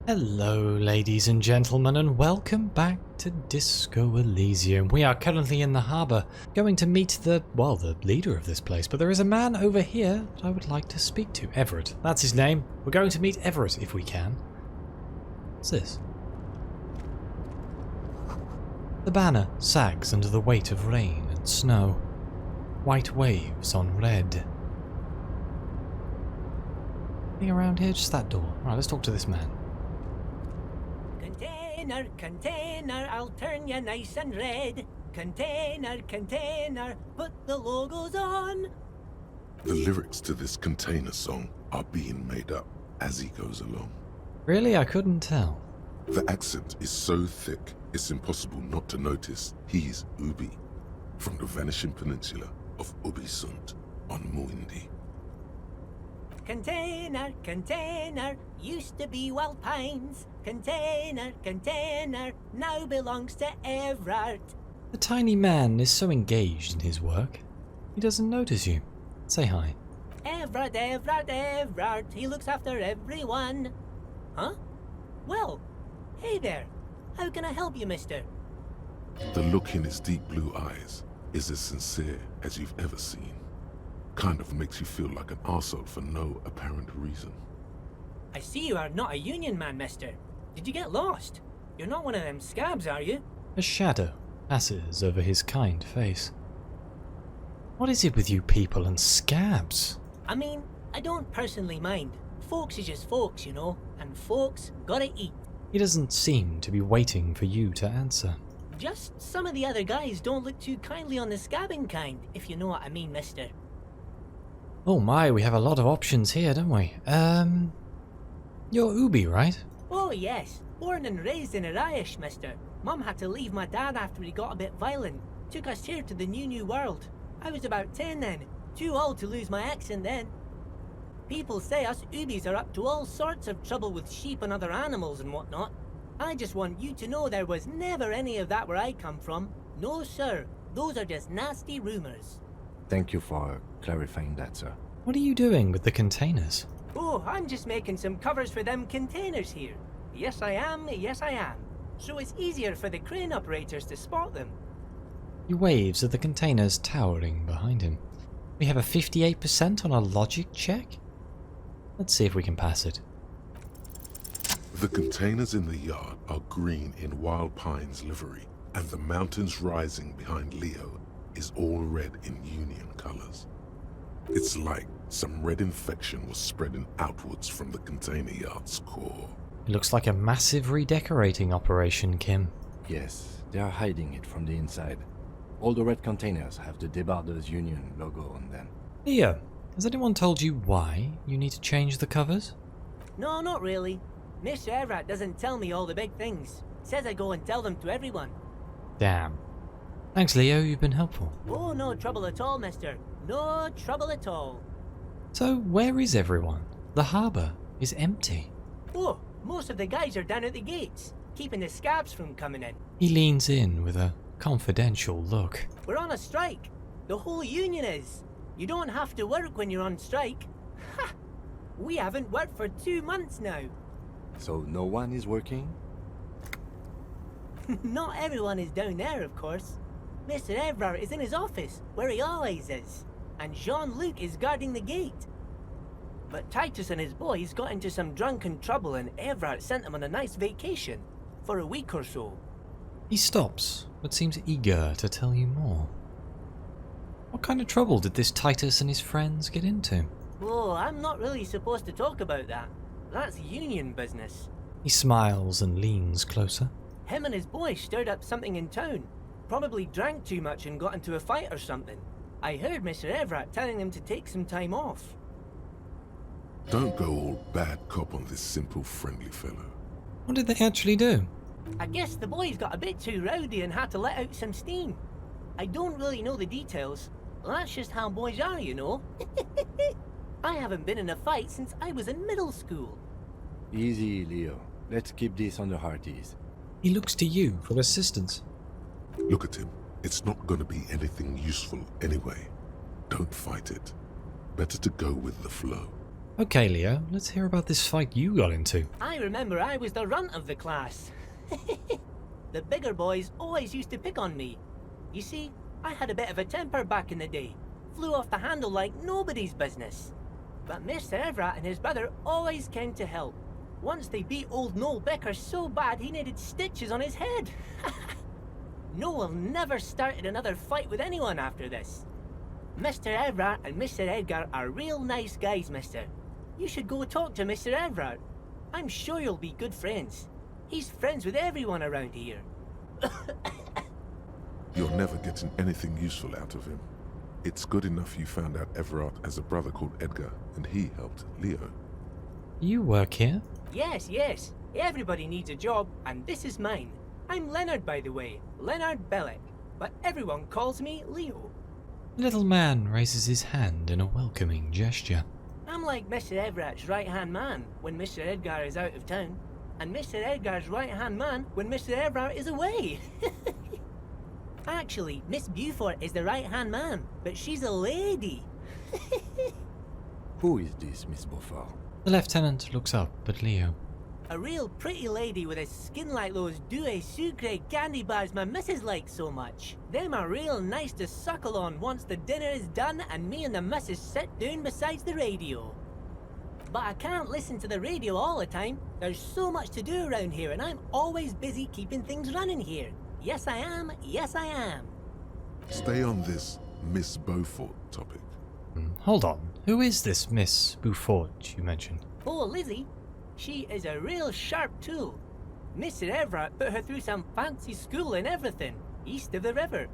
Hello ladies and gentlemen, and welcome back to Disco Elysium. We are currently in the harbour, going to meet the leader of this place, but there is a man over here that I would like to speak to. Everett, that's his name. We're going to meet Everett if we can. What's this? The banner sags under the weight of rain and snow. White waves on red. Anything around here? Just that door. Alright, let's talk to this man. Container, container, I'll turn you nice and red. Container, container, put the logos on. The lyrics to this container song are being made up as he goes along. Really? I couldn't tell. The accent is so thick, it's impossible not to notice he's Ubi, from the vanishing peninsula of Ubisund on Muindi. Container, container, used to be Wild Pines. Container, container, now belongs to Everett. The tiny man is so engaged in his work, he doesn't notice you. Say hi. Everett, Everett, Everett, he looks after everyone. Huh? Well, hey there. How can I help you, mister? The look in his deep blue eyes is as sincere as you've ever seen. Kind of makes you feel like an arsehole for no apparent reason. I see you are not a union man, mister. Did you get lost? You're not one of them scabs, are you? A shadow passes over his kind face. What is it with you people and scabs? I mean, I don't personally mind. Folks is just folks, you know, and folks gotta eat. He doesn't seem to be waiting for you to answer. Just some of the other guys don't look too kindly on the scabbing kind, if you know what I mean, mister. Oh my, we have a lot of options here, don't we? You're Ubi, right? Oh yes, born and raised in Irish, mister. Mum had to leave my dad after he got a bit violent. Took us here to the new world. I was about 10 then, too old to lose my accent then. People say us Ubis are up to all sorts of trouble with sheep and other animals and whatnot. I just want you to know there was never any of that where I come from. No sir, those are just nasty rumours. Thank you for clarifying that, sir. What are you doing with the containers? Oh, I'm just making some covers for them containers here. Yes I am, yes I am. So it's easier for the crane operators to spot them. He waves at the containers towering behind him. We have a 58% on a logic check? Let's see if we can pass it. The containers in the yard are green in Wild Pine's livery, and the mountains rising behind Leo is all red in Union colors. It's like some red infection was spreading outwards from the container yard's core. It looks like a massive redecorating operation, Kim. Yes, they are hiding it from the inside. All the red containers have the Debarders Union logo on them. Leo, has anyone told you why you need to change the covers? No, not really. Mr. Everett doesn't tell me all the big things. Says I go and tell them to everyone. Damn. Thanks, Leo, you've been helpful. Oh, no trouble at all, mister. No trouble at all. So, where is everyone? The harbour is empty. Oh, most of the guys are down at the gates, keeping the scabs from coming in. He leans in with a confidential look. We're on a strike. The whole union is. You don't have to work when you're on strike. Ha! We haven't worked for 2 months now. So no one is working? Not everyone is down there, of course. Mr. Everard is in his office, where he always is, and Jean-Luc is guarding the gate. But Titus and his boys got into some drunken trouble and Everard sent them on a nice vacation, for a week or so. He stops, but seems eager to tell you more. What kind of trouble did this Titus and his friends get into? Oh, I'm not really supposed to talk about that. That's union business. He smiles and leans closer. Him and his boys stirred up something in town. Probably drank too much and got into a fight or something. I heard Mr. Everett telling them to take some time off. Don't go all bad cop on this simple, friendly fellow. What did they actually do? I guess the boys got a bit too rowdy and had to let out some steam. I don't really know the details. That's just how boys are, you know. I haven't been in a fight since I was in middle school. Easy, Leo. Let's keep this on the hearties. He looks to you for assistance. Look at him. It's not going to be anything useful anyway. Don't fight it. Better to go with the flow. Okay, Leo, let's hear about this fight you got into. I remember I was the runt of the class. The bigger boys always used to pick on me. You see, I had a bit of a temper back in the day. Flew off the handle like nobody's business. But Mr. Everett and his brother always came to help. Once they beat old Noel Becker so bad he needed stitches on his head. Noel never started another fight with anyone after this. Mr. Everett and Mr. Edgar are real nice guys, mister. You should go talk to Mr. Everett. I'm sure you'll be good friends. He's friends with everyone around here. You're never getting anything useful out of him. It's good enough you found out Everard has a brother called Edgar, and he helped Leo. You work here? Yes, yes. Everybody needs a job, and this is mine. I'm Leonard, by the way. Leonard Bellick. But everyone calls me Leo. The little man raises his hand in a welcoming gesture. I'm like Mr. Everett's right-hand man when Mr. Edgar is out of town, and Mr. Edgar's right-hand man when Mr. Everett is away. Actually, Miss Beaufort is the right-hand man, but she's a lady. Who is this, Miss Beaufort? The lieutenant looks up at Leo. A real pretty lady with a skin like those Douai Sucre candy bars my missus likes so much. Them are real nice to suckle on once the dinner is done and me and the missus sit down beside the radio. But I can't listen to the radio all the time. There's so much to do around here and I'm always busy keeping things running here. Yes I am, yes I am. Stay on this Miss Beaufort topic. Hold on. Who is this Miss Beaufort you mentioned? Oh, Lizzie. She is a real sharp tool. Mr. Everett put her through some fancy school and everything, east of the river.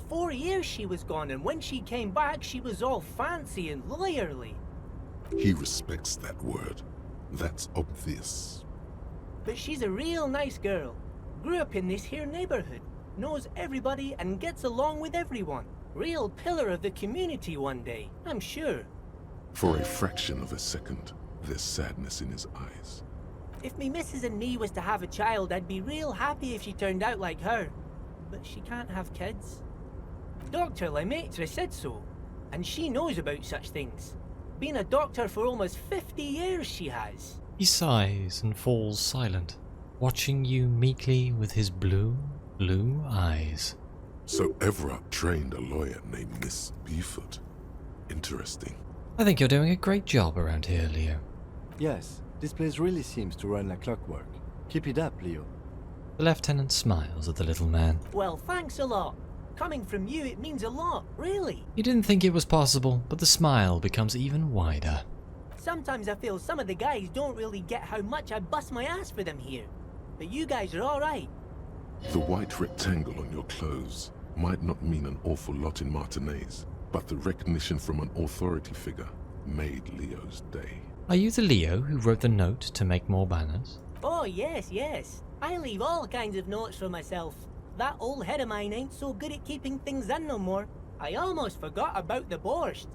4 years she was gone, and when she came back, she was all fancy and lawyerly. He respects that word. That's obvious. But she's a real nice girl. Grew up in this here neighborhood, knows everybody and gets along with everyone. Real pillar of the community one day, I'm sure. For a fraction of a second, there's sadness in his eyes. If me missus and me was to have a child, I'd be real happy if she turned out like her. But she can't have kids. Dr. Lemaitre said so, and she knows about such things. Been a doctor for almost 50 years she has. He sighs and falls silent, watching you meekly with his blue eyes. So Everett trained a lawyer named Miss Beaufort. Interesting. I think you're doing a great job around here, Leo. Yes, this place really seems to run like clockwork. Keep it up, Leo. The lieutenant smiles at the little man. Well, thanks a lot. Coming from you, it means a lot, really. You didn't think it was possible, but the smile becomes even wider. Sometimes I feel some of the guys don't really get how much I bust my ass for them here. But you guys are alright. The white rectangle on your clothes might not mean an awful lot in Martinaise, but the recognition from an authority figure made Leo's day. Are you the Leo who wrote the note to make more banners? Oh, yes, yes. I leave all kinds of notes for myself. That old head of mine ain't so good at keeping things in no more. I almost forgot about the borscht.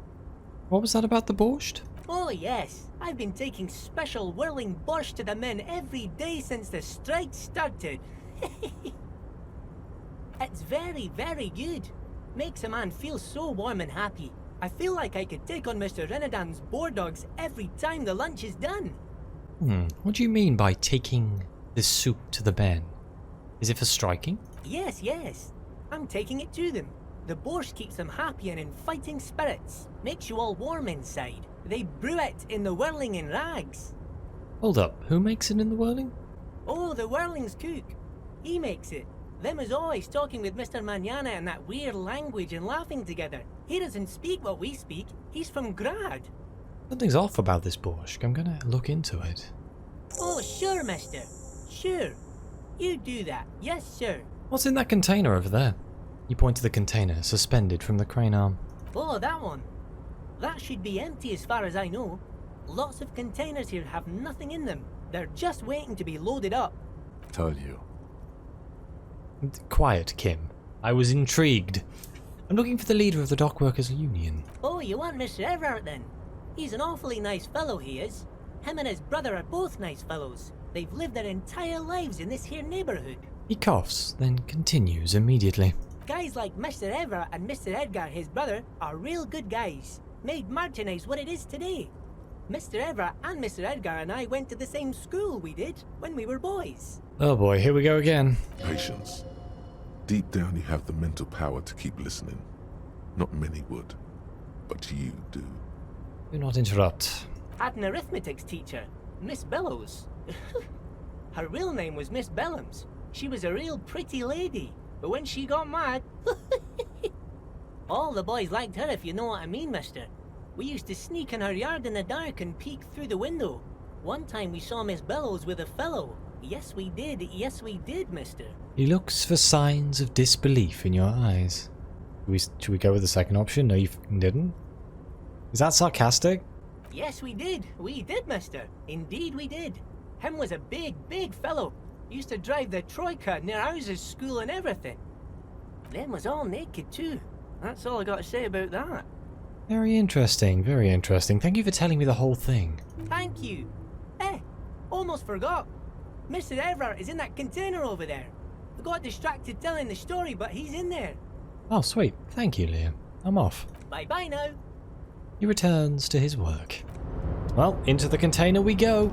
What was that about the borscht? Oh, yes. I've been taking special whirling borscht to the men every day since the strike started. It's very, very good. Makes a man feel so warm and happy. I feel like I could take on Mr. Renadan's boar dogs every time the lunch is done. What do you mean by taking this soup to the men? Is it for striking? Yes, yes. I'm taking it to them. The borscht keeps them happy and in fighting spirits. Makes you all warm inside. They brew it in the whirling in rags. Hold up, who makes it in the whirling? Oh, the whirling's cook. He makes it. Them is always talking with Mr. Manana in that weird language and laughing together. He doesn't speak what we speak. He's from Grad. Something's off about this borscht. I'm gonna look into it. Oh, sure, mister. Sure. You do that. Yes, sir. What's in that container over there? You point to the container suspended from the crane arm. Oh, that one. That should be empty as far as I know. Lots of containers here have nothing in them. They're just waiting to be loaded up. Told you. Quiet, Kim. I was intrigued. I'm looking for the leader of the Dock Workers Union. Oh, you want Mr. Everett then? He's an awfully nice fellow, he is. Him and his brother are both nice fellows. They've lived their entire lives in this here neighborhood. He coughs, then continues immediately. Guys like Mr. Everett and Mr. Edgar, his brother, are real good guys. Made Martinaise what it is today. Mr. Everett and Mr. Edgar and I went to the same school we did when we were boys. Oh boy, here we go again. Patience. Deep down you have the mental power to keep listening. Not many would, but you do. Do not interrupt. Had an arithmetics teacher, Miss Bellows. Her real name was Miss Bellams. She was a real pretty lady, but when she got mad... All the boys liked her, if you know what I mean, mister. We used to sneak in her yard in the dark and peek through the window. One time we saw Miss Bellows with a fellow. Yes, we did, mister. He looks for signs of disbelief in your eyes. Should we go with the second option? No, you didn't? Is that sarcastic? Yes, we did, mister. Indeed we did. Him was a big fellow. Used to drive the Troika near ours' school and everything. Them was all naked too. That's all I got to say about that. Very interesting, very interesting. Thank you for telling me the whole thing. Thank you. Almost forgot. Mr. Everett is in that container over there. I got distracted telling the story, but he's in there. Oh, sweet. Thank you, Liam. I'm off. Bye-bye now. He returns to his work. Well, into the container we go.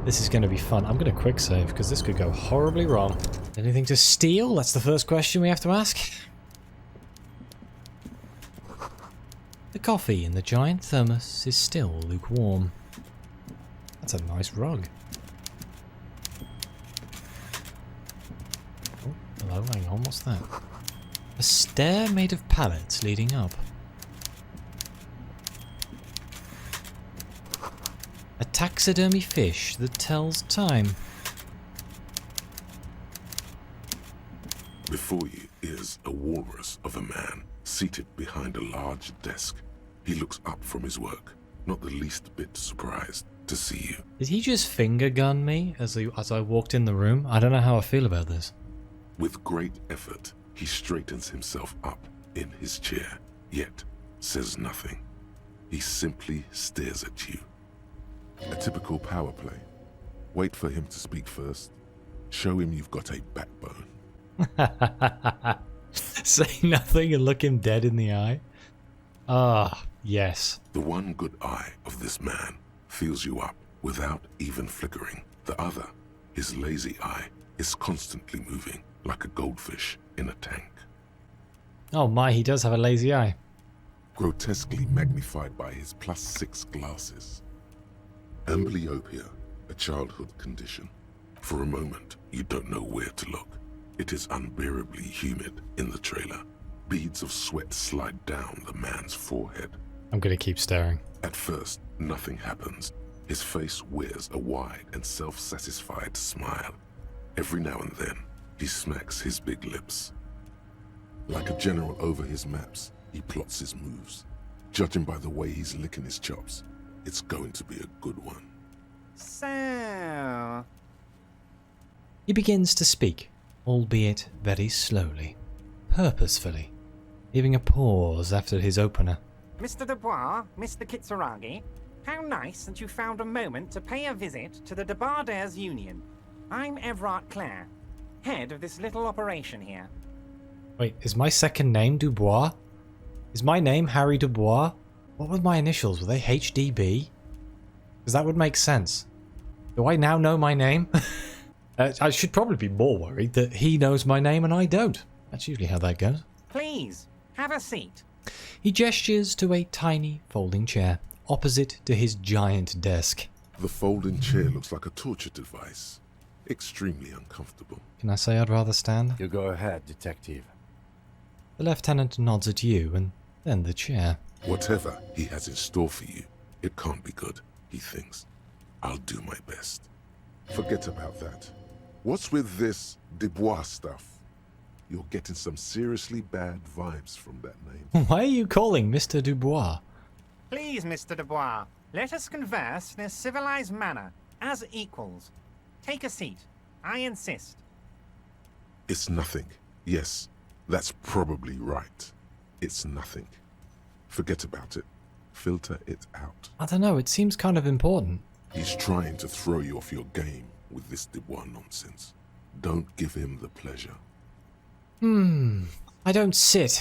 This is going to be fun. I'm going to quick save because this could go horribly wrong. Anything to steal? That's the first question we have to ask. The coffee in the giant thermos is still lukewarm. That's a nice rug. Oh, hello, hang on, what's that? A stair made of pallets leading up. A taxidermy fish that tells time. Before you is a walrus of a man seated behind a large desk. He looks up from his work, not the least bit surprised to see you. Did he just finger gun me as I walked in the room? I don't know how I feel about this. With great effort, he straightens himself up in his chair, yet says nothing. He simply stares at you. A typical power play. Wait for him to speak first. Show him you've got a backbone. Say nothing and look him dead in the eye. Ah, yes. The one good eye of this man fills you up without even flickering. The other, his lazy eye, is constantly moving like a goldfish in a tank. Oh my, he does have a lazy eye. Grotesquely magnified by his +6 glasses. Amblyopia, a childhood condition. For a moment, you don't know where to look. It is unbearably humid in the trailer. Beads of sweat slide down the man's forehead. I'm gonna keep staring. At first, nothing happens. His face wears a wide and self-satisfied smile. Every now and then, he smacks his big lips. Like a general over his maps, he plots his moves. Judging by the way he's licking his chops, it's going to be a good one. So... He begins to speak, albeit very slowly, purposefully, leaving a pause after his opener. Mr. Dubois, Mr. Kitsuragi, how nice that you found a moment to pay a visit to the Debardairs Union. I'm Everard Clare, head of this little operation here. Wait, is my second name Dubois? Is my name Harry Dubois? What were my initials? Were they HDB? Because that would make sense. Do I now know my name? I should probably be more worried that he knows my name and I don't. That's usually how that goes. Please, have a seat. He gestures to a tiny folding chair, opposite to his giant desk. The folding chair looks like a torture device. Extremely uncomfortable. Can I say I'd rather stand? You go ahead, detective. The lieutenant nods at you and then the chair. Whatever he has in store for you, it can't be good, he thinks. I'll do my best. Forget about that. What's with this Dubois stuff? You're getting some seriously bad vibes from that name. Why are you calling Mr. Dubois? Please, Mr. Dubois, let us converse in a civilized manner, as equals. Take a seat. I insist. It's nothing. Yes, that's probably right. It's nothing. Forget about it. Filter it out. I don't know, it seems kind of important. He's trying to throw you off your game with this Dubois nonsense. Don't give him the pleasure. I don't sit.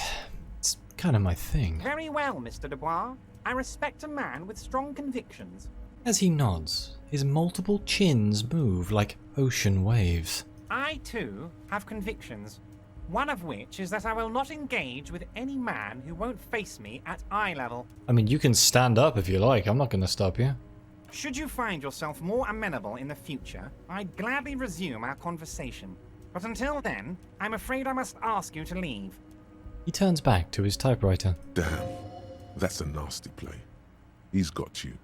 It's kind of my thing. Very well, Mr. Dubois. I respect a man with strong convictions. As he nods, his multiple chins move like ocean waves. I, too, have convictions. One of which is that I will not engage with any man who won't face me at eye level. I mean, you can stand up if you like. I'm not going to stop you. Should you find yourself more amenable in the future, I'd gladly resume our conversation. But until then, I'm afraid I must ask you to leave. He turns back to his typewriter. Damn, that's a nasty play. He's got you,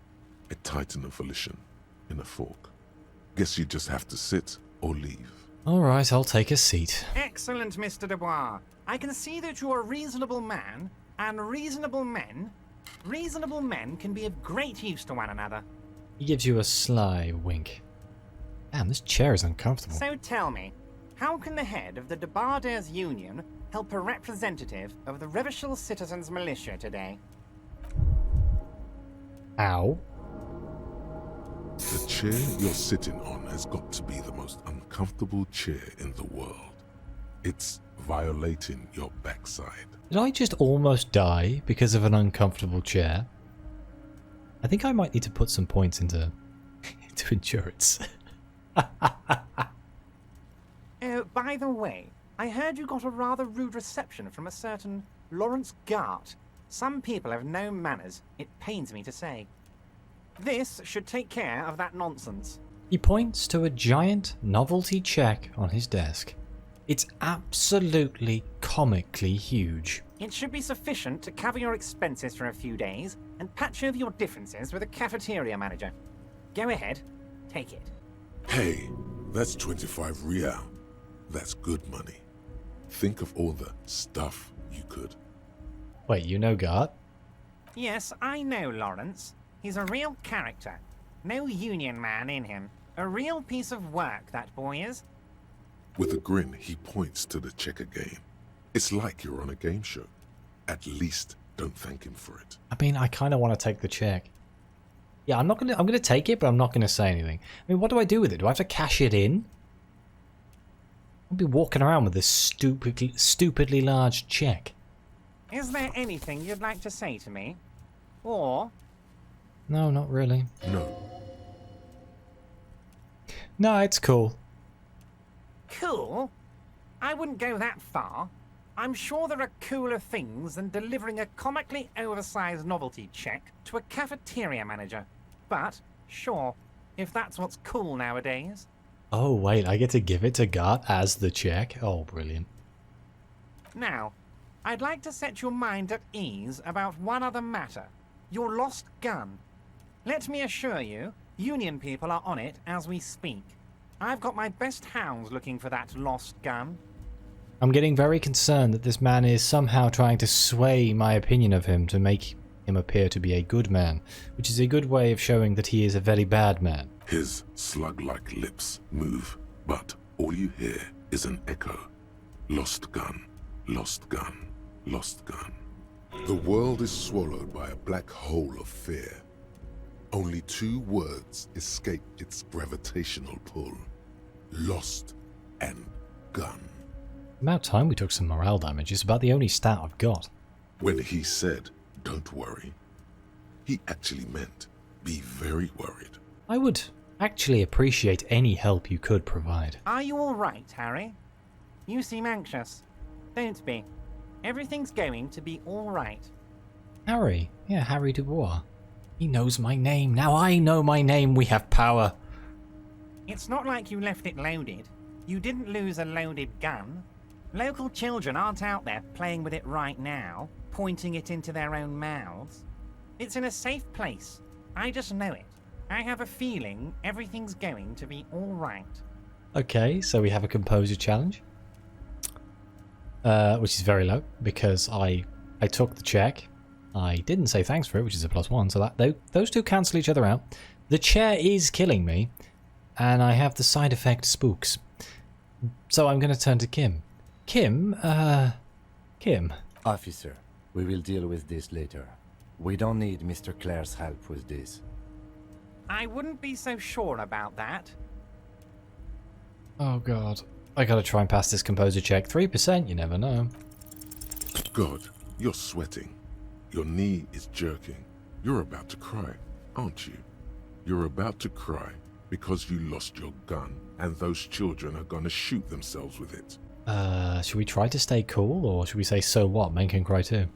a titan of volition, in a fork. Guess you just have to sit or leave. Alright, I'll take a seat. Excellent, Mr. Dubois. I can see that you're a reasonable man, and reasonable men can be of great use to one another. He gives you a sly wink. Damn, this chair is uncomfortable. So tell me, how can the head of the Debarders Union help a representative of the Revachol Citizens Militia today? Ow. The chair you're sitting on has got to be the most uncomfortable chair in the world. It's violating your backside. Did I just almost die because of an uncomfortable chair? I think I might need to put some points into endurance. By the way, I heard you got a rather rude reception from a certain Lawrence Gart. Some people have no manners, it pains me to say. This should take care of that nonsense. He points to a giant novelty check on his desk. It's absolutely comically huge. It should be sufficient to cover your expenses for a few days and patch over your differences with a cafeteria manager. Go ahead, take it. Hey, that's 25 real. That's good money. Think of all the stuff you could. Wait, you know Gart? Yes, I know Lawrence. He's a real character. No union man in him. A real piece of work, that boy is. With a grin, he points to the checker game. It's like you're on a game show. At least don't thank him for it. I mean, I kind of want to take the check. Yeah, I'm gonna take it, but I'm not gonna say anything. I mean, what do I do with it? Do I have to cash it in? I'll be walking around with this stupidly large check. Is there anything you'd like to say to me? Or... No, not really. No. No, it's cool. Cool? I wouldn't go that far. I'm sure there are cooler things than delivering a comically oversized novelty check to a cafeteria manager. But, sure, if that's what's cool nowadays. Oh, wait, I get to give it to Gart as the check? Oh, brilliant. Now, I'd like to set your mind at ease about one other matter. Your lost gun. Let me assure you, Union people are on it as we speak. I've got my best hounds looking for that lost gun. I'm getting very concerned that this man is somehow trying to sway my opinion of him to make him appear to be a good man, which is a good way of showing that he is a very bad man. His slug-like lips move, but all you hear is an echo. Lost gun, lost gun, lost gun. The world is swallowed by a black hole of fear. Only two words escape its gravitational pull. Lost and gun. About time we took some morale damage. It's about the only stat I've got. When he said, "Don't worry," he actually meant, be very worried. I would actually appreciate any help you could provide. Are you all right, Harry? You seem anxious. Don't be. Everything's going to be all right. Harry? Yeah, Harry Dubois. He knows my name. Now I know my name. We have power. It's not like you left it loaded. You didn't lose a loaded gun. Local children aren't out there playing with it right now, pointing it into their own mouths. It's in a safe place. I just know it. I have a feeling everything's going to be all right. Okay, so we have a composure challenge. Which is very low, because I took the check. I didn't say thanks for it, which is a +1, so that those two cancel each other out. The chair is killing me, and I have the side effect spooks. So I'm going to turn to Kim. Kim. Officer, we will deal with this later. We don't need Mr. Clare's help with this. I wouldn't be so sure about that. Oh god. I gotta try and pass this composure check. 3%, you never know. God, you're sweating. Your knee is jerking. You're about to cry, aren't you? You're about to cry because you lost your gun and those children are gonna shoot themselves with it. Should we try to stay cool, or should we say, so what? Men can cry too.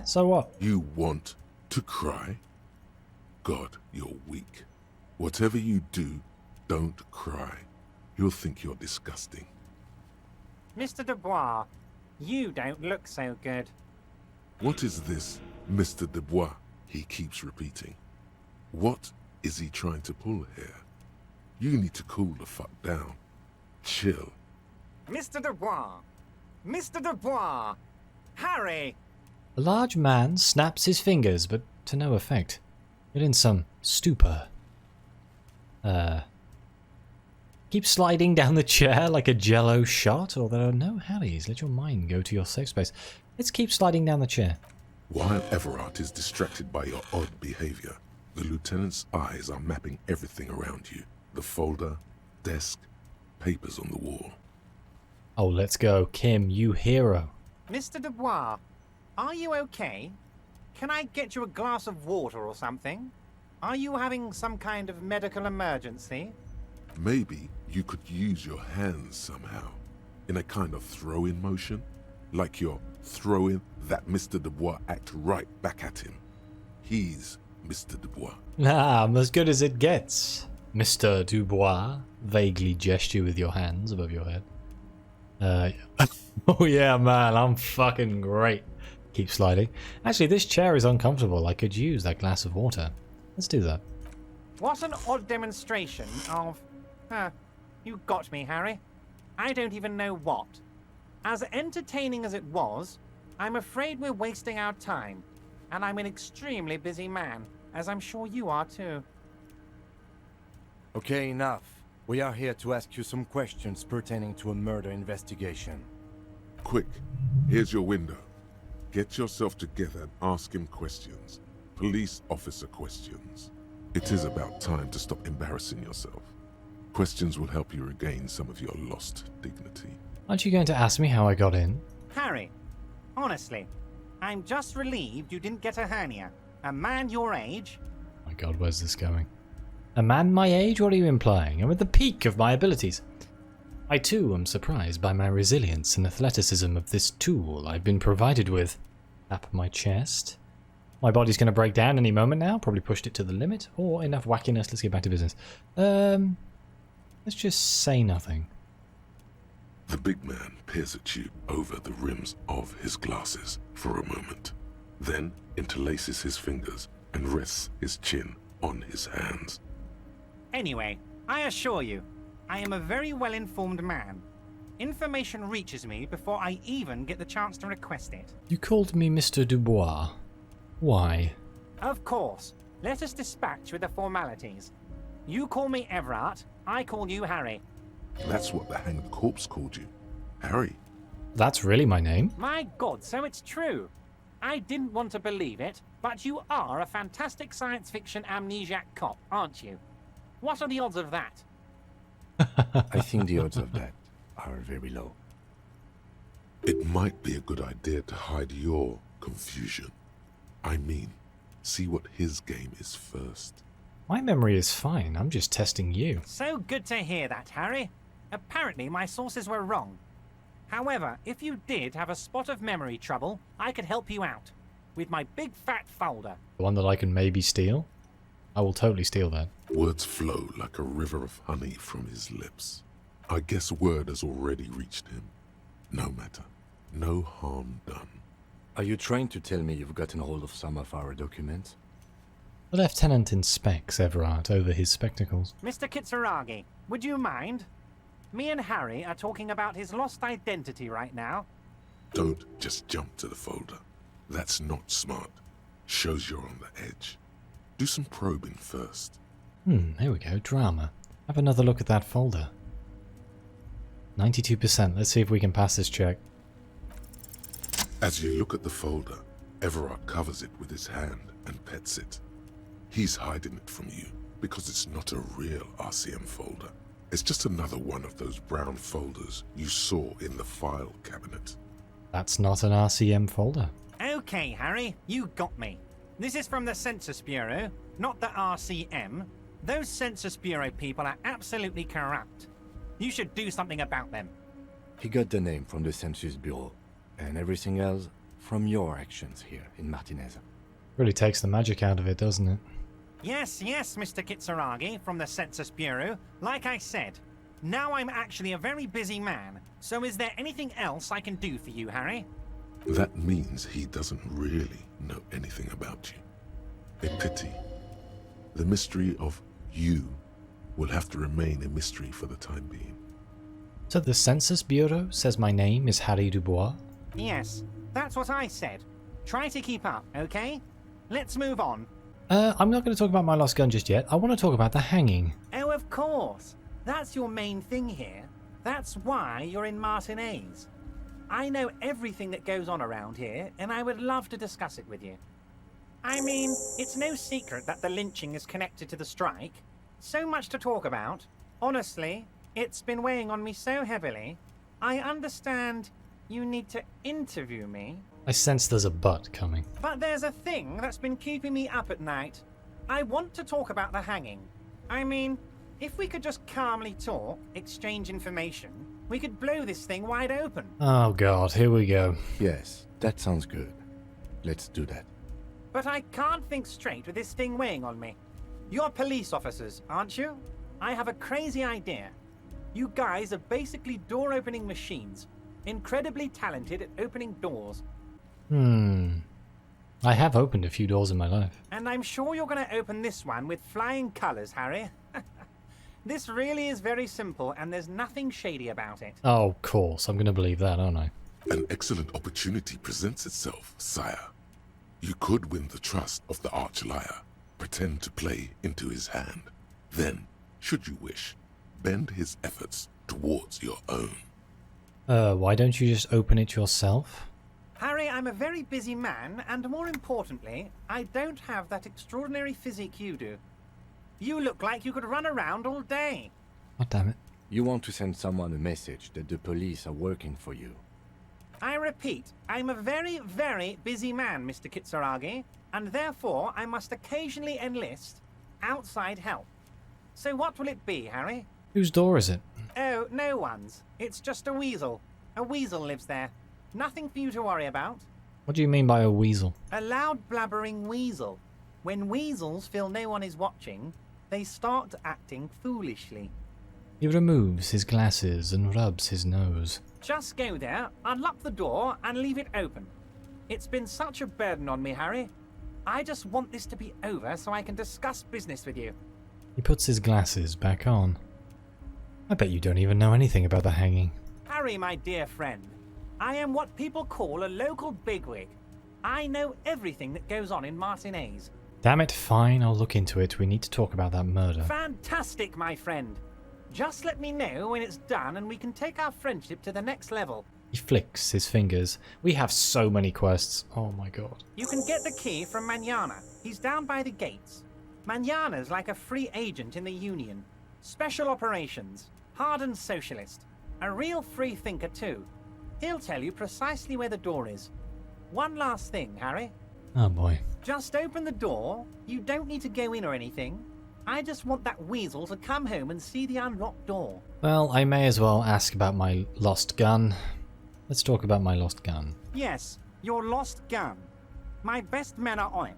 So what? You want to cry? God, you're weak. Whatever you do, don't cry. He'll think you're disgusting. Mr. Dubois, you don't look so good. What is this, Mr. Dubois? He keeps repeating. What is he trying to pull here? You need to cool the fuck down. Chill. Mr. Dubois! Mr. Dubois! Harry! A large man snaps his fingers, but to no effect. You're in some stupor. Keep sliding down the chair like a jello shot, or there are no Harrys. Let your mind go to your safe space. Let's keep sliding down the chair. While Everard is distracted by your odd behavior, the lieutenant's eyes are mapping everything around you. The folder, desk, papers on the wall. Oh, let's go. Kim, you hero. Mr. Dubois, are you okay? Can I get you a glass of water or something? Are you having some kind of medical emergency? Maybe you could use your hands somehow, in a kind of throw-in motion, like you're throwing that Mr. Dubois act right back at him. He's Mr. Dubois. Ah, I'm as good as it gets. Mr. Dubois, vaguely gesture with your hands above your head. Oh yeah, man, I'm fucking great. Keep sliding. Actually, this chair is uncomfortable. I could use that glass of water. Let's do that. What an odd demonstration of... you got me, Harry. I don't even know what. As entertaining as it was, I'm afraid we're wasting our time. And I'm an extremely busy man, as I'm sure you are too. Okay, enough. We are here to ask you some questions pertaining to a murder investigation. Quick, here's your window. Get yourself together and ask him questions. Police officer questions. It is about time to stop embarrassing yourself. Questions will help you regain some of your lost dignity. Aren't you going to ask me how I got in? Harry, honestly, I'm just relieved you didn't get a hernia. A man your age... Oh my god, where's this going? A man my age? What are you implying? I'm at the peak of my abilities. I too am surprised by my resilience and athleticism of this tool I've been provided with. Tap my chest. My body's going to break down any moment now. Probably pushed it to the limit. Or enough wackiness. Let's get back to business. Let's just say nothing. The big man peers at you over the rims of his glasses for a moment, then interlaces his fingers and rests his chin on his hands. Anyway, I assure you, I am a very well-informed man. Information reaches me before I even get the chance to request it. You called me Mr. Dubois. Why? Of course. Let us dispatch with the formalities. You call me Everard, I call you Harry. That's what the hanged corpse called you. Harry. That's really my name? My God, so it's true. I didn't want to believe it, but you are a fantastic science fiction amnesiac cop, aren't you? What are the odds of that? I think the odds of that are very low. It might be a good idea to hide your confusion. I mean, see what his game is first. My memory is fine. I'm just testing you. So good to hear that, Harry. Apparently my sources were wrong. However, if you did have a spot of memory trouble, I could help you out. With my big fat folder. The one that I can maybe steal? I will totally steal that. Words flow like a river of honey from his lips. I guess word has already reached him. No matter. No harm done. Are you trying to tell me you've gotten hold of some of our documents? The lieutenant inspects Everard over his spectacles. Mr. Kitsuragi, would you mind? Me and Harry are talking about his lost identity right now. Don't just jump to the folder. That's not smart. Shows you're on the edge. Do some probing first. Here we go. Drama. Have another look at that folder. 92%. Let's see if we can pass this check. As you look at the folder, Everard covers it with his hand and pets it. He's hiding it from you because it's not a real RCM folder. It's just another one of those brown folders you saw in the file cabinet. That's not an RCM folder. Okay, Harry, you got me. This is from the Census Bureau, not the RCM. Those Census Bureau people are absolutely corrupt. You should do something about them. He got the name from the Census Bureau, and everything else from your actions here in Martinez. Really takes the magic out of it, doesn't it? Yes, Mr. Kitsuragi from the Census Bureau. Like I said, now I'm actually a very busy man, so is there anything else I can do for you, Harry? That means he doesn't really know anything about you. A pity. The mystery of you will have to remain a mystery for the time being. So the Census Bureau says my name is Harry Dubois? Yes, that's what I said. Try to keep up, okay? Let's move on. I'm not going to talk about my lost gun just yet. I want to talk about the hanging. Oh, of course. That's your main thing here. That's why you're in Martinez. I know everything that goes on around here, and I would love to discuss it with you. I mean, it's no secret that the lynching is connected to the strike. So much to talk about. Honestly, it's been weighing on me so heavily. I understand you need to interview me. I sense there's a but coming. But there's a thing that's been keeping me up at night. I want to talk about the hanging. I mean, if we could just calmly talk, exchange information, we could blow this thing wide open. Oh god, here we go. Yes, that sounds good. Let's do that. But I can't think straight with this thing weighing on me. You're police officers, aren't you? I have a crazy idea. You guys are basically door-opening machines. Incredibly talented at opening doors. I have opened a few doors in my life. And I'm sure you're going to open this one with flying colors, Harry. This really is very simple, and there's nothing shady about it. Oh, of course. I'm going to believe that, aren't I? An excellent opportunity presents itself, sire. You could win the trust of the arch-liar, pretend to play into his hand. Then, should you wish, bend his efforts towards your own. Why don't you just open it yourself? Harry, I'm a very busy man, and more importantly, I don't have that extraordinary physique you do. You look like you could run around all day. Oh, damn it. You want to send someone a message that the police are working for you. I repeat, I'm a very, very busy man, Mr. Kitsuragi, and therefore I must occasionally enlist outside help. So what will it be, Harry? Whose door is it? Oh, no one's. It's just a weasel. A weasel lives there. Nothing for you to worry about. What do you mean by a weasel? A loud blabbering weasel. When weasels feel no one is watching, they start acting foolishly. He removes his glasses and rubs his nose. Just go there, unlock the door, and leave it open. It's been such a burden on me, Harry. I just want this to be over so I can discuss business with you. He puts his glasses back on. I bet you don't even know anything about the hanging. Harry, my dear friend, I am what people call a local bigwig. I know everything that goes on in Martinez. Damn it, fine, I'll look into it. We need to talk about that murder. Fantastic, my friend. Just let me know when it's done and we can take our friendship to the next level. He flicks his fingers. We have so many quests. Oh my god. You can get the key from Manana. He's down by the gates. Manana's like a free agent in the Union. Special operations. Hardened socialist. A real free thinker too. He'll tell you precisely where the door is. One last thing, Harry. Oh boy. Just open the door. You don't need to go in or anything. I just want that weasel to come home and see the unlocked door. Well, I may as well ask about my lost gun. Let's talk about my lost gun. Yes, your lost gun. My best men are on it.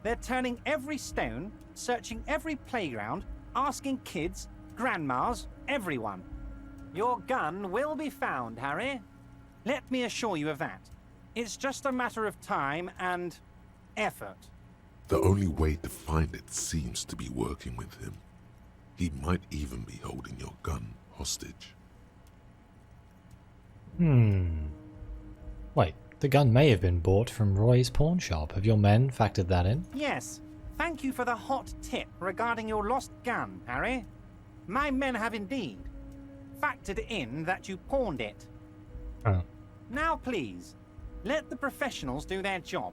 They're turning every stone, searching every playground, asking kids, grandmas, everyone. Your gun will be found, Harry. Let me assure you of that. It's just a matter of time and effort. The only way to find it seems to be working with him. He might even be holding your gun hostage. Wait, the gun may have been bought from Roy's pawn shop. Have your men factored that in? Yes. Thank you for the hot tip regarding your lost gun, Harry. My men have indeed factored in that you pawned it. Oh. Now please, let the professionals do their job.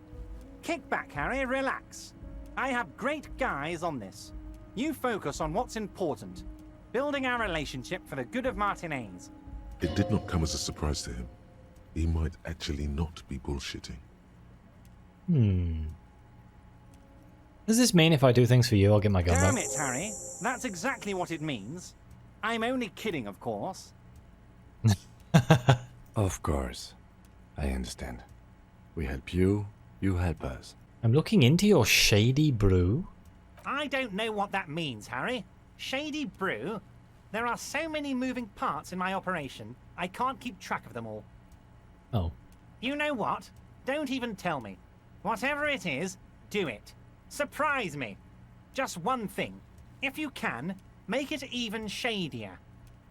Kick back, Harry, relax. I have great guys on this. You focus on what's important. Building our relationship for the good of Martinez. It did not come as a surprise to him. He might actually not be bullshitting. Does this mean if I do things for you, I'll get my gun Damn back? it, Harry. That's exactly what it means. I'm only kidding, of course. Of course. I understand. We help you, you help us. I'm looking into your shady brew. I don't know what that means, Harry. Shady brew? There are so many moving parts in my operation, I can't keep track of them all. Oh. You know what? Don't even tell me. Whatever it is, do it. Surprise me. Just one thing. If you can, make it even shadier.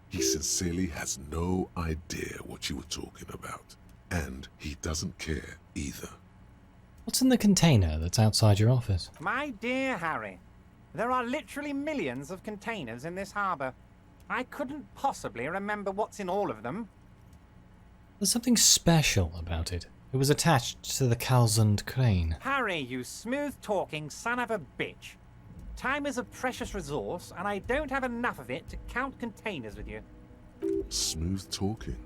He sincerely has no idea what you were talking about. And he doesn't care either. What's in the container that's outside your office? My dear Harry, there are literally millions of containers in this harbour. I couldn't possibly remember what's in all of them. There's something special about it. It was attached to the Calzund crane. Harry, you smooth-talking son of a bitch. Time is a precious resource, and I don't have enough of it to count containers with you. Smooth talking.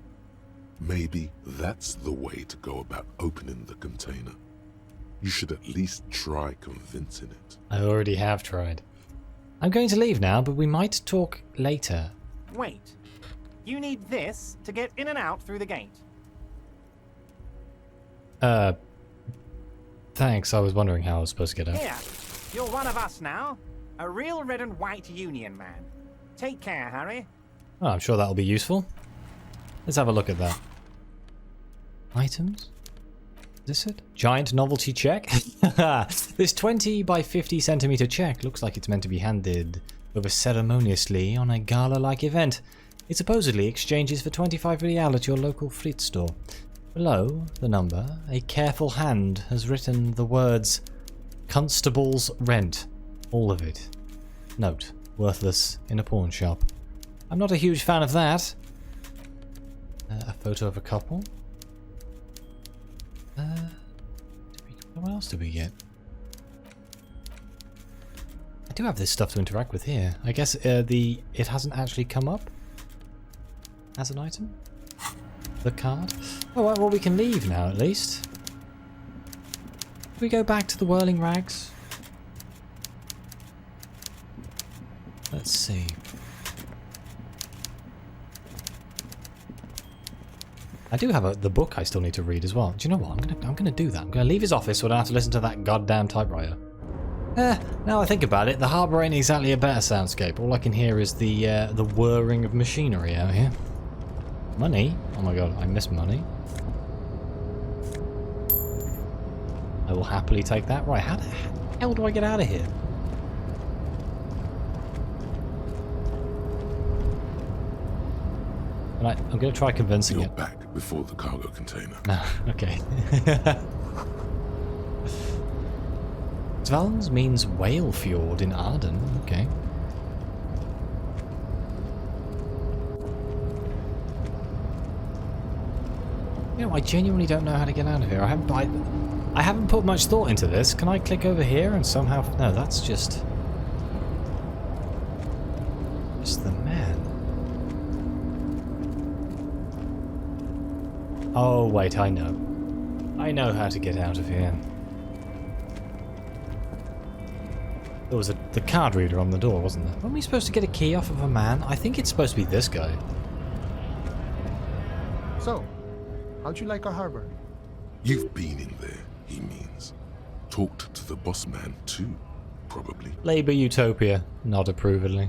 Maybe that's the way to go about opening the container. You should at least try convincing it. I already have tried. I'm going to leave now, but we might talk later. Wait. You need this to get in and out through the gate. Thanks. I was wondering how I was supposed to get out. Here, you're one of us now. A real red and white union man. Take care, Harry. Oh, I'm sure that'll be useful. Let's have a look at that. Items? Is this it? Giant novelty check? This 20 by 50 centimeter check looks like it's meant to be handed over ceremoniously on a gala-like event. It supposedly exchanges for 25 real at your local Fritz store. Below the number, a careful hand has written the words Constable's Rent. All of it. Note, worthless in a pawn shop. I'm not a huge fan of that. A photo of a couple. What else did we get? I do have this stuff to interact with here. I guess it hasn't actually come up as an item. The card. Oh well, we can leave now at least. Can we go back to the Whirling Rags? Let's see. I do have the book I still need to read as well. Do you know what? I'm gonna do that. I'm gonna leave his office so I don't have to listen to that goddamn typewriter. Now I think about it, the harbour ain't exactly a better soundscape. All I can hear is the whirring of machinery out here. Money? Oh my god, I miss money. I will happily take that. Right, how the hell do I get out of here? Right, I'm going to try convincing You're it. back before the cargo container. Okay. Svans means whale fjord in Arden. Okay. You know, I genuinely don't know how to get out of here. I haven't put much thought into this. Can I click over here and somehow... No, that's just the man. Oh, wait, I know. I know how to get out of here. There was the card reader on the door, wasn't there? Weren't we supposed to get a key off of a man? I think it's supposed to be this guy. So, how'd you like our harbor? You've been in there, he means. Talked to the boss man too, probably. Labour Utopia. Not approvingly.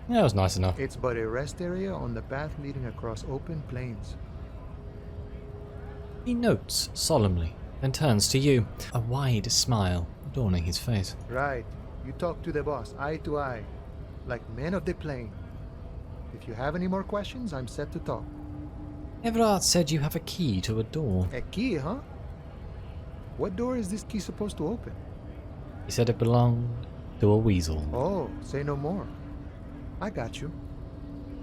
Yeah, it was nice enough. It's but a rest area on the path leading across open plains. He notes solemnly, then turns to you, a wide smile adorning his face. Right. You talk to the boss, eye to eye, like men of the plain. If you have any more questions, I'm set to talk. Everard said you have a key to a door. A key, huh? What door is this key supposed to open? He said it belonged to a weasel. Oh, say no more. I got you.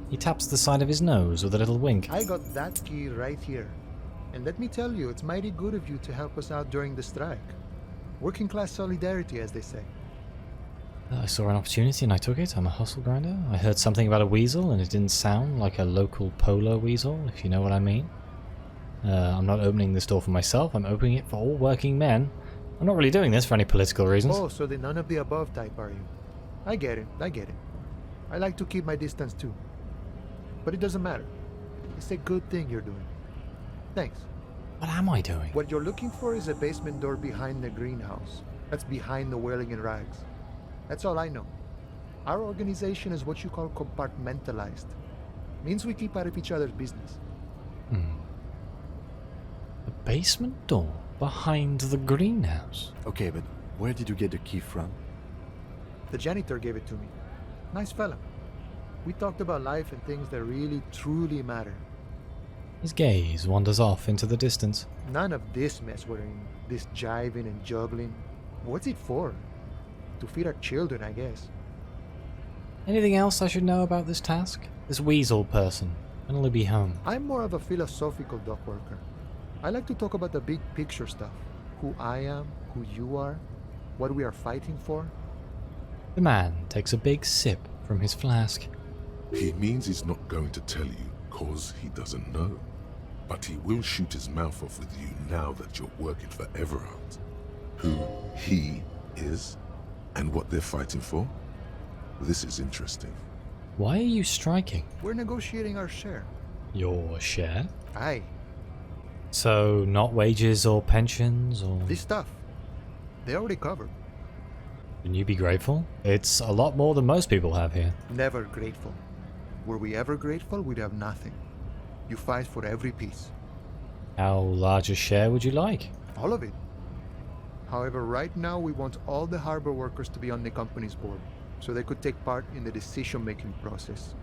He taps the side of his nose with a little wink. I got that key right here. And let me tell you, it's mighty good of you to help us out during the strike. Working class solidarity, as they say. I saw an opportunity and I took it. I'm a hustle grinder. I heard something about a weasel and it didn't sound like a local polo weasel, if you know what I mean. I'm not opening this door for myself. I'm opening it for all working men I'm not really doing this for any political reasons. Oh, so the none of the above type, are you? I get it. I like to keep my distance too. But it doesn't matter. It's a good thing you're doing. Thanks. What am I doing? What you're looking for is a basement door behind the greenhouse. That's behind the whirling in rags. That's all I know. Our organization is what you call compartmentalized. Means we keep out of each other's business. The basement door behind the greenhouse. Okay, but where did you get the key from? The janitor gave it to me. Nice fella. We talked about life and things that really, truly matter. His gaze wanders off into the distance. None of this mess we're in. This jiving and juggling. What's it for? To feed our children, I guess. Anything else I should know about this task? This weasel person. When will he be home? I'm more of a philosophical dock worker. I like to talk about the big picture stuff. Who I am, who you are, what we are fighting for. The man takes a big sip from his flask. He means he's not going to tell you cause he doesn't know. But he will shoot his mouth off with you now that you're working for Everard. Who he is and what they're fighting for. This is interesting. Why are you striking? We're negotiating our share. Your share? Aye. So, not wages or pensions or... This stuff. They already covered. Shouldn't you be grateful? It's a lot more than most people have here. Never grateful. Were we ever grateful, we'd have nothing. You fight for every piece. How large a share would you like? All of it. However, right now we want all the harbor workers to be on the company's board, so they could take part in the decision-making process.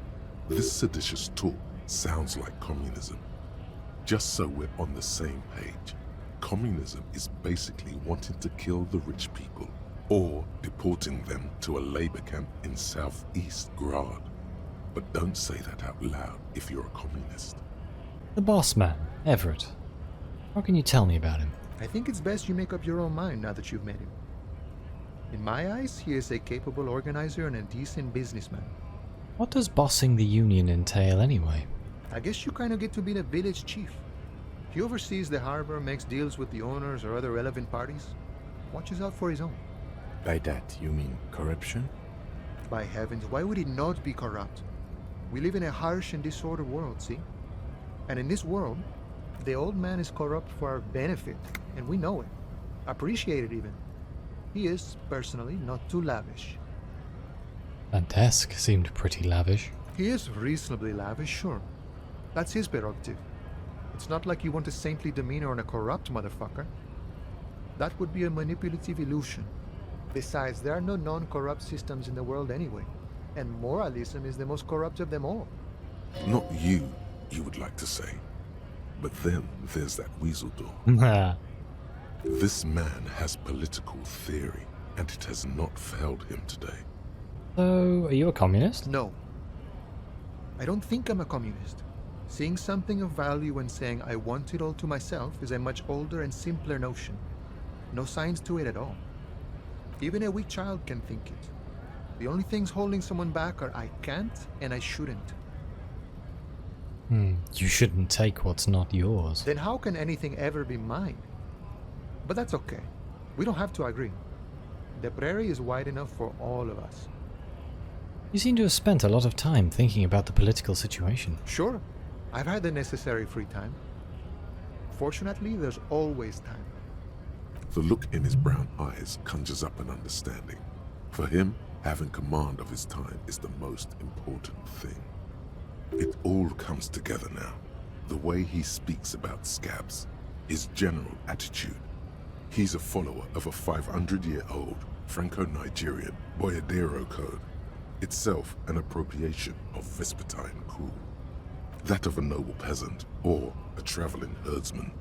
This seditious talk sounds like communism. Just so we're on the same page, communism is basically wanting to kill the rich people or deporting them to a labor camp in southeast Grad. But don't say that out loud if you're a communist. The boss man, Everett. How can you tell me about him? I think it's best you make up your own mind now that you've met him. In my eyes, he is a capable organizer and a decent businessman. What does bossing the union entail anyway? I guess you kind of get to be the village chief. He oversees the harbor, makes deals with the owners or other relevant parties, watches out for his own. By that, you mean corruption? By heavens, why would he not be corrupt? We live in a harsh and disordered world, see? And in this world, the old man is corrupt for our benefit, and we know it. Appreciate it even. He is, personally, not too lavish. Dantesk seemed pretty lavish. He is reasonably lavish, sure. That's his prerogative. It's not like you want a saintly demeanor on a corrupt motherfucker. That would be a manipulative illusion. Besides, there are no non-corrupt systems in the world anyway, and moralism is the most corrupt of them all. Not you would like to say. But then there's that weasel door. This man has political theory, and it has not failed him today. So, are you a communist? No. I don't think I'm a communist. Seeing something of value and saying I want it all to myself is a much older and simpler notion. No science to it at all. Even a weak child can think it. The only things holding someone back are I can't and I shouldn't. You shouldn't take what's not yours. Then how can anything ever be mine? But that's okay. We don't have to agree. The prairie is wide enough for all of us. You seem to have spent a lot of time thinking about the political situation. Sure, I've had the necessary free time. Fortunately, there's always time. The look in his brown eyes conjures up an understanding. For him, having command of his time is the most important thing. It all comes together now. The way he speaks about scabs, his general attitude. He's a follower of a 500-year-old Franco-Nigerian Boyadero code, itself an appropriation of Vespertine cool. That of a noble peasant or a traveling herdsman.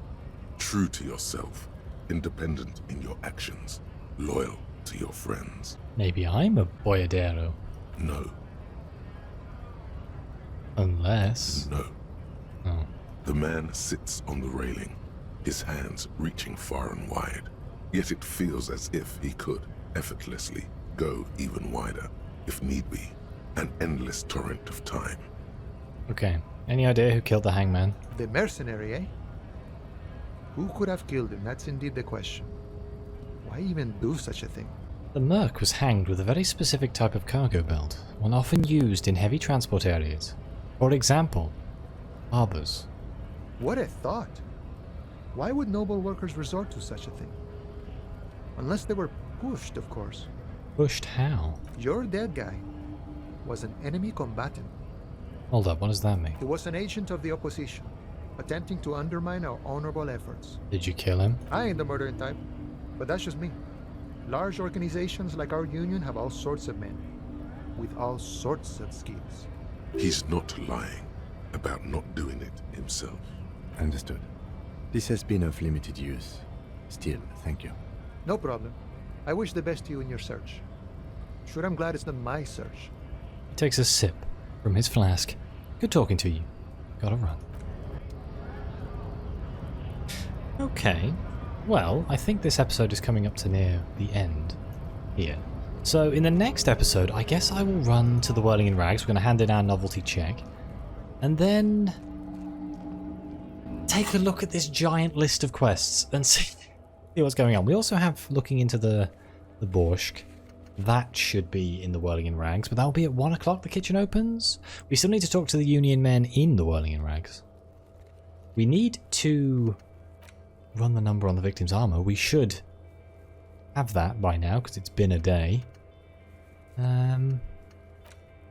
True to yourself, independent in your actions, loyal to your friends. Maybe I'm a boyadero. No. Unless... No. Oh. The man sits on the railing, his hands reaching far and wide. Yet it feels as if he could, effortlessly, go even wider, if need be. An endless torrent of time. Okay. Any idea who killed the hangman? The mercenary, eh? Who could have killed him? That's indeed the question. Why even do such a thing? The Merc was hanged with a very specific type of cargo belt, one often used in heavy transport areas. For example, harbors. What a thought! Why would noble workers resort to such a thing? Unless they were pushed, of course. Pushed how? Your dead guy was an enemy combatant. Hold up, what does that mean? He was an agent of the opposition, attempting to undermine our honorable efforts. Did you kill him? I ain't the murdering type, but that's just me. Large organizations like our union have all sorts of men, with all sorts of skills. He's not lying about not doing it himself. Understood. This has been of limited use. Still, thank you. No problem. I wish the best to you in your search. Sure, I'm glad it's not my search. He takes a sip from his flask. Good talking to you. Gotta run. Okay. Well, I think this episode is coming up to near the end here. So in the next episode, I guess I will run to the Whirling in Rags. We're going to hand in our novelty check. And then take a look at this giant list of quests and see what's going on. We also have looking into the Borscht. That should be in the Whirling in Rags, but that will be at 1 o'clock the kitchen opens. We still need to talk to the Union men in the Whirling in Rags. We need to run the number on the victim's armor. We should have that by now because it's been a day. And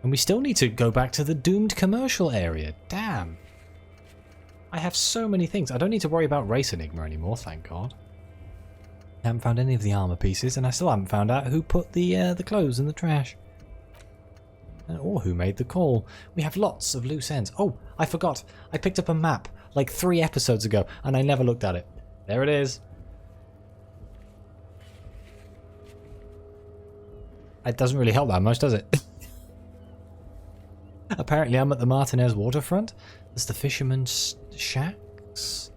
we still need to go back to the doomed commercial area. Damn. I have so many things. I don't need to worry about Race Enigma anymore, thank God. I haven't found any of the armor pieces, and I still haven't found out who put the clothes in the trash. Or who made the call. We have lots of loose ends. Oh, I forgot. I picked up a map like 3 episodes ago, and I never looked at it. There it is. It doesn't really help that much, does it? Apparently I'm at the Martinez waterfront. There's the fisherman's shacks.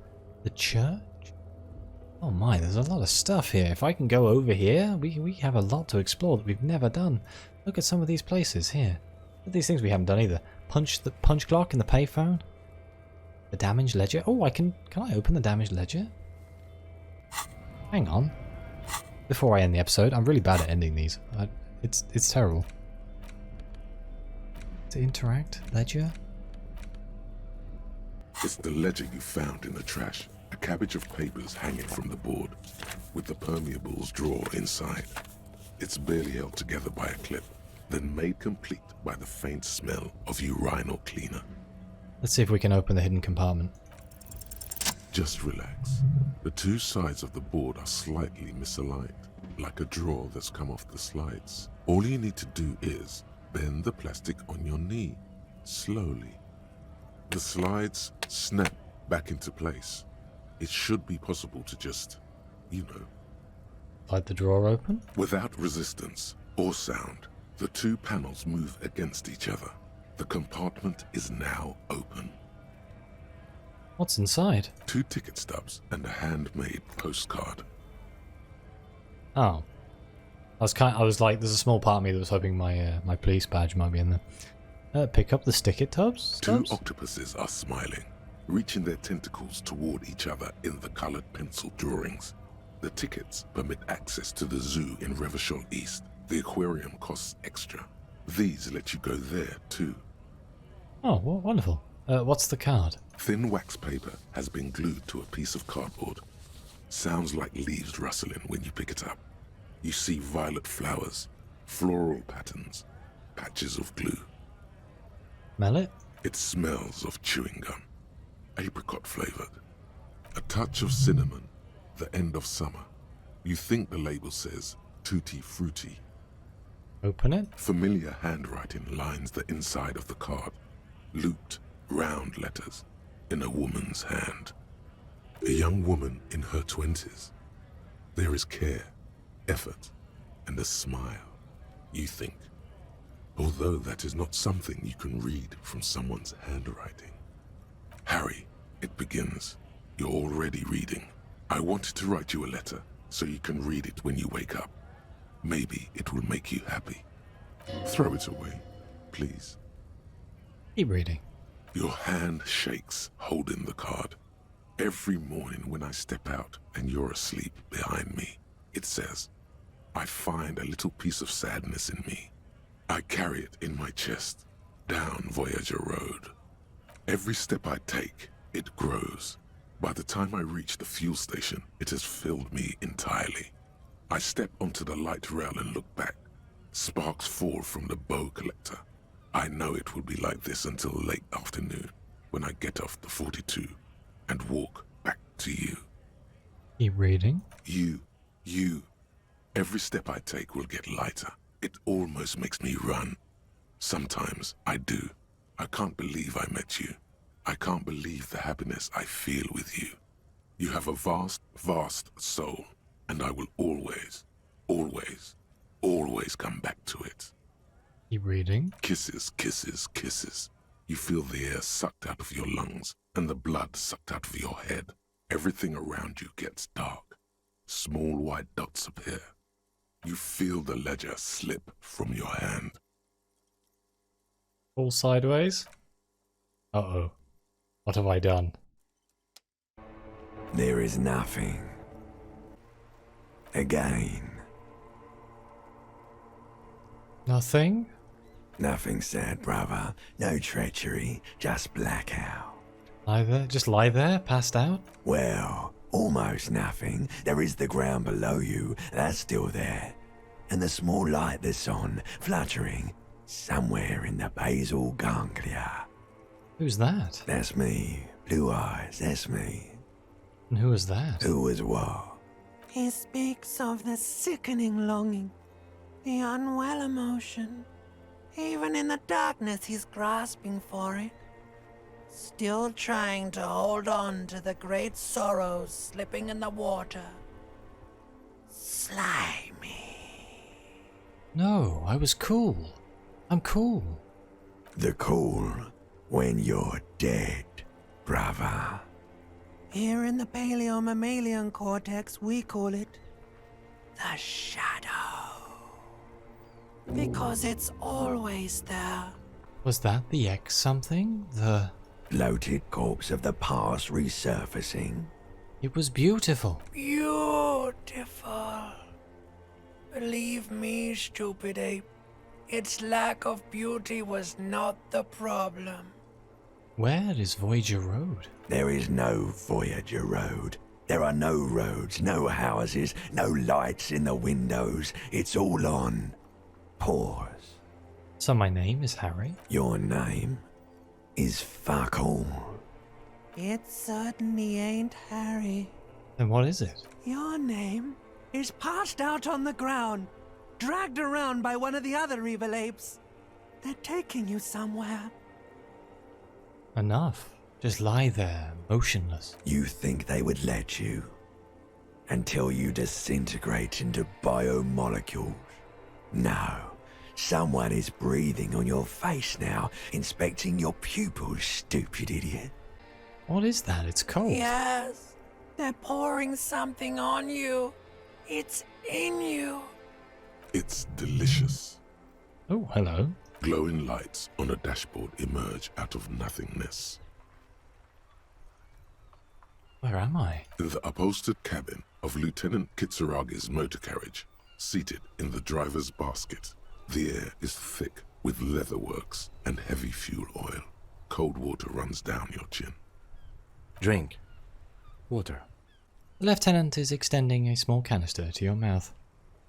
The church. Oh my, there's a lot of stuff here. If I can go over here, we have a lot to explore that we've never done. Look at some of these places here. Look at these things we haven't done either. The punch clock in the payphone. The damaged ledger. Oh, can I open the damaged ledger? Hang on. Before I end the episode, I'm really bad at ending these. It's terrible. To interact, ledger. It's the ledger you found in the trash. A cabbage of papers hanging from the board, with the permeables drawer inside. It's barely held together by a clip, then made complete by the faint smell of urinal cleaner. Let's see if we can open the hidden compartment. Just relax. The 2 sides of the board are slightly misaligned, like a drawer that's come off the slides. All you need to do is bend the plastic on your knee, slowly. The slides snap back into place. It should be possible to just, Slide the drawer open? Without resistance or sound, the 2 panels move against each other. The compartment is now open. What's inside? 2 ticket stubs and a handmade postcard. Oh. I was like, there's a small part of me that was hoping my police badge might be in there. Pick up the sticker stubs? 2 octopuses are smiling, reaching their tentacles toward each other in the colored pencil drawings. The tickets permit access to the zoo in Revachol East. The aquarium costs extra. These let you go there too. Oh, wonderful. What's the card? Thin wax paper has been glued to a piece of cardboard. Sounds like leaves rustling when you pick it up. You see violet flowers, floral patterns, patches of glue. Smell it? It smells of chewing gum, apricot flavored. A touch of cinnamon, the end of summer. You think the label says tutti frutti. Open it? Familiar handwriting lines the inside of the card. Looped, round letters in a woman's hand. A young woman in her 20s. There is care, effort, and a smile, you think. Although that is not something you can read from someone's handwriting. Harry, it begins. You're already reading. I wanted to write you a letter so you can read it when you wake up. Maybe it will make you happy. Throw it away, please. Keep reading. Your hand shakes holding the card. Every morning when I step out and you're asleep behind me, It says, I find a little piece of sadness in me. I carry it in my chest, down Voyager Road. Every step I take, it grows. By the time I reach the fuel station, it has filled me entirely. I step onto the light rail and look back. Sparks fall from the bow collector. I know it will be like this until late afternoon, when I get off the 42 and walk back to you. Keep reading. You. Every step I take will get lighter. It almost makes me run. Sometimes I do. I can't believe I met you. I can't believe the happiness I feel with you. You have a vast, vast soul, and I will always, always, always come back to it. Keep reading. Kisses, kisses, kisses. You feel the air sucked out of your lungs and the blood sucked out of your head. Everything around you gets dark. Small white dots appear. You feel the ledger slip from your hand. Fall sideways. Uh-oh. What have I done? There is nothing. Again. Nothing? Nothing sad, brother. No treachery, just blackout. Lie there? Just lie there? Passed out? Well, almost nothing. There is the ground below you, that's still there. And the small light that's on, fluttering, somewhere in the basal ganglia. Who's that? That's me. Blue eyes, that's me. And who is that? Who was what? He speaks of the sickening longing, the unwell emotion. Even in the darkness, he's grasping for it. Still trying to hold on to the great sorrows slipping in the water. Slimy. No, I was cool. I'm cool. The cool when you're dead, brother. Here in the paleo-mammalian cortex, we call it the shadow. Because it's always there. Was that the X something? The... Bloated corpse of the past resurfacing. It was beautiful. Beautiful. Believe me, stupid ape, its lack of beauty was not the problem. Where is Voyager Road? There is no Voyager Road. There are no roads, no houses, no lights in the windows. It's all on pause. So my name is Harry? Your name is fuck all. It certainly ain't Harry. Then what is it? Your name is passed out on the ground, dragged around by one of the other evil apes. They're taking you somewhere. Enough. Just lie there, motionless. You think they would let you? Until you disintegrate into biomolecules? No. Someone is breathing on your face now, inspecting your pupils, stupid idiot. What is that? It's cold. Yes, they're pouring something on you. It's in you. It's delicious. Oh, hello. Glowing lights on a dashboard emerge out of nothingness. Where am I? In the upholstered cabin of Lieutenant Kitsuragi's motor carriage, seated in the driver's basket. The air is thick with leatherworks and heavy fuel oil. Cold water runs down your chin. Drink. Water. The lieutenant is extending a small canister to your mouth.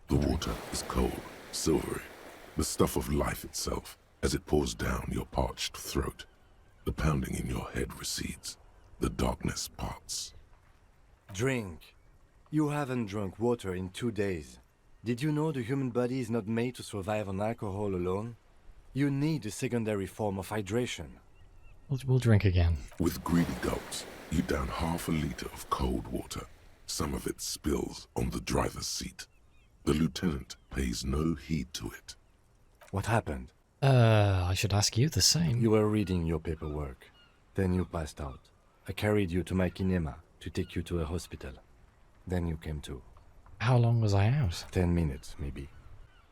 The water is cold, silvery, the stuff of life itself as it pours down your parched throat. The pounding in your head recedes. The darkness parts. Drink. You haven't drunk water in 2 days. Did you know the human body is not made to survive on alcohol alone? You need a secondary form of hydration. We'll drink again. With greedy gulps, you down half a liter of cold water. Some of it spills on the driver's seat. The lieutenant pays no heed to it. What happened? I should ask you the same. You were reading your paperwork. Then you passed out. I carried you to my kinema to take you to a hospital. Then you came to. How long was I out? 10 minutes, maybe.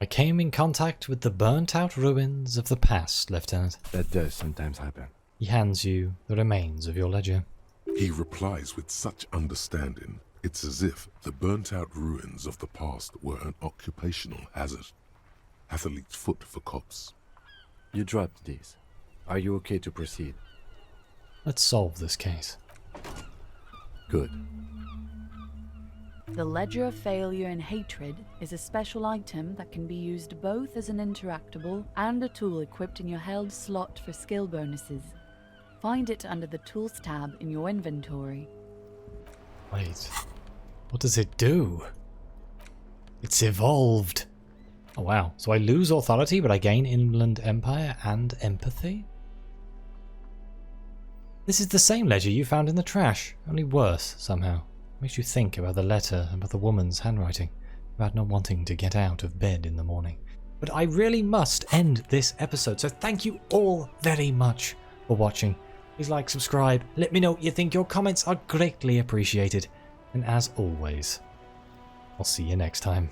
I came in contact with the burnt-out ruins of the past, Lieutenant. That does sometimes happen. He hands you the remains of your ledger. He replies with such understanding It's as if the burnt-out ruins of the past were an occupational hazard. Athlete's foot for cops. You dropped these. Are you okay to proceed? Let's solve this case. Good. The Ledger of Failure and Hatred is a special item that can be used both as an interactable and a tool equipped in your held slot for skill bonuses. Find it under the Tools tab in your inventory. Wait, what does it do? It's evolved. Oh wow, so I lose authority but I gain Inland Empire and empathy? This is the same ledger you found in the trash, only worse somehow. Makes you think about the letter, about the woman's handwriting, about not wanting to get out of bed in the morning. But I really must end this episode, so thank you all very much for watching. Please like, subscribe, let me know what you think. Your comments are greatly appreciated. And as always, I'll see you next time.